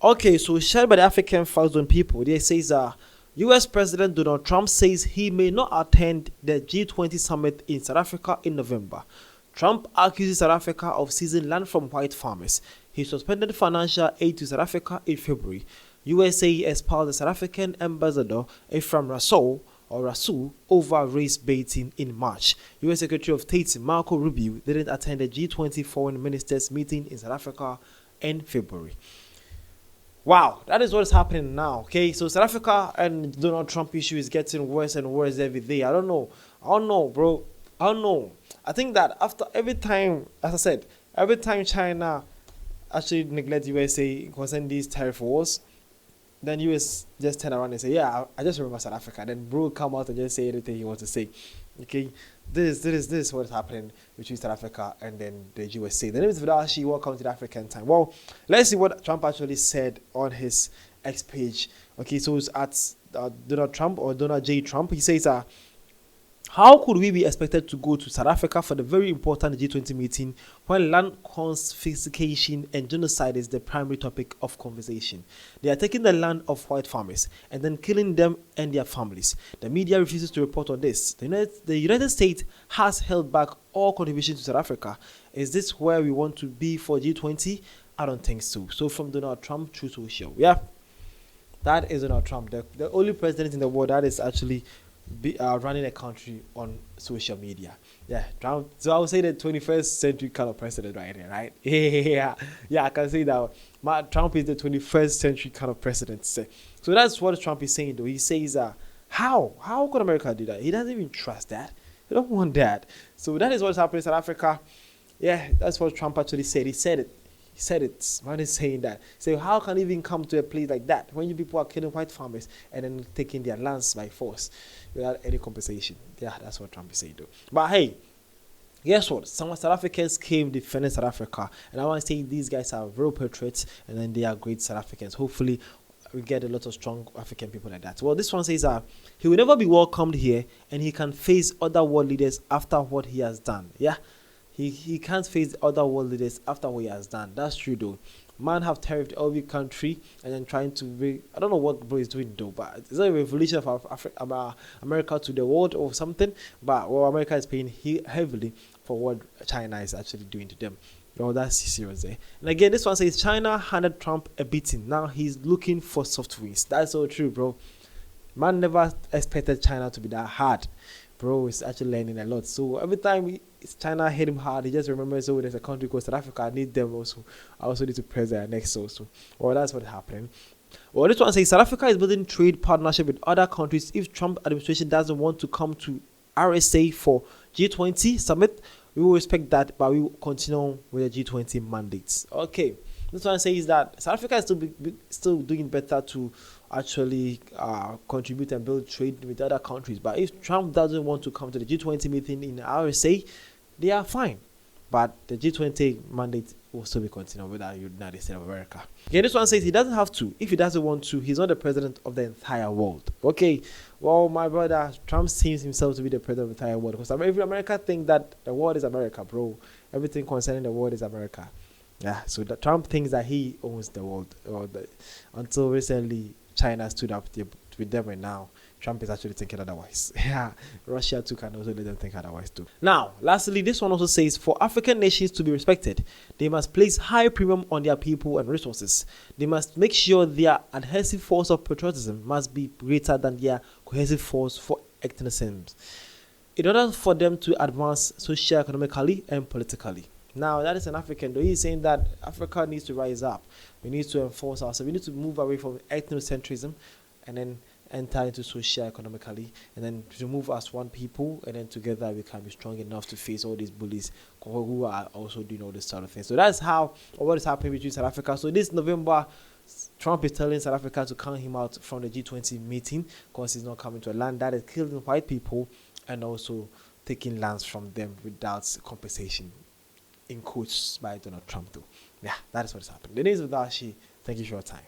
Okay, so shared by the African Fast Zone people, they says US President Donald Trump says he may not attend the G20 summit in South Africa in November. Trump accuses South Africa of seizing land from white farmers. He suspended financial aid to South Africa in February. USA expelled the South African ambassador Ephraim Rasul over race baiting in March. US Secretary of State Marco Rubio didn't attend the G20 foreign ministers meeting in South Africa in February. Wow, that is what is happening now. Okay, so South Africa and Donald Trump issue is getting worse and worse every day. I don't know, bro. I don't know. I think that after every time, as I said, every time China actually neglect USA concerning these tariff wars, then US just turn around and say, yeah, I just remember South Africa. Then bro come out and just say anything he wants to say. Okay, this is what is happening between South Africa and then the USA. The name is Vidashi. Welcome to the African Time. Well, let's see what Trump actually said on his X page. Okay, so it's at Donald Trump or Donald J. Trump. He says, how could we be expected to go to South Africa for the very important G20 meeting when land confiscation and genocide is the primary topic of conversation? They are taking the land of white farmers and then killing them and their families. The media refuses to report on this. The United States has held back all contributions to South Africa. Is this where we want to be for G20? I don't think so. So from Donald Trump through social. Yeah, that is Donald Trump, the only president in the world that is actually running a country on social media. Yeah, Trump. So I would say the 21st century kind of president right here, right? Yeah, I can say that. Trump is the 21st century kind of president. So that's what Trump is saying, though. He says, how could America do that? He doesn't even trust that. He don't want that. So that is what's happening in South Africa. Yeah, that's what Trump actually said. He said it. Man is saying that. So how can you even come to a place like that when you people are killing white farmers and then taking their lands by force without any compensation? Yeah, that's what Trump is saying, though. But hey, guess what? Some South Africans came defending South Africa, and I want to say these guys are real patriots, and then they are great South Africans. Hopefully, we get a lot of strong African people like that. Well, this one says he will never be welcomed here, and he can face other world leaders after what he has done. Yeah. He can't face other world leaders after what he has done. That's true, though. Man have tariffed every country and then trying to I don't know what bro is doing, though, but it's not a revolution of America to the world or something. But well, America is paying heavily for what China is actually doing to them. Oh, that's serious, eh? And again, this one says China handed Trump a beating. Now he's looking for soft wins. That's so true, bro. Man never expected China to be that hard. Bro is actually learning a lot. So every time China hit him hard, he just remembers, oh, there's a country called South Africa. I need them also. I also need to press their necks also. Well, that's what's happening. Well, this one says South Africa is building trade partnership with other countries. If Trump administration doesn't want to come to RSA for G20 summit, we will respect that, but we will continue with the G20 mandates. Okay. This one says that South Africa is still doing better to actually contribute and build trade with other countries. But if Trump doesn't want to come to the G20 meeting in RSA, they are fine. But the G20 mandate will still be continued with the United States of America. Again, this one says he doesn't have to. If he doesn't want to, he's not the president of the entire world. Okay, well, my brother, Trump seems himself to be the president of the entire world. Because every America thinks that the world is America, bro. Everything concerning the world is America. Yeah, so Trump thinks that he owns the world. Until recently, China stood up with them, and now Trump is actually thinking otherwise. Yeah, Russia too can also let them think otherwise too. Now, lastly, this one also says for African nations to be respected, they must place high premium on their people and resources. They must make sure their adhesive force of patriotism must be greater than their cohesive force for ethnicism, in order for them to advance socio-economically and politically. Now, that is an African, though. He's saying that Africa needs to rise up. We need to enforce ourselves. We need to move away from ethnocentrism and then enter into socio-economically and then remove as one people, and then together we can be strong enough to face all these bullies who are also doing all this sort of things. So that's what is happening between South Africa. So this November, Trump is telling South Africa to count him out from the G20 meeting because he's not coming to a land that is killing white people and also taking lands from them without compensation. In quotes by Donald Trump, though. Yeah, that is what is happening. The name is Dashi. Thank you for your time.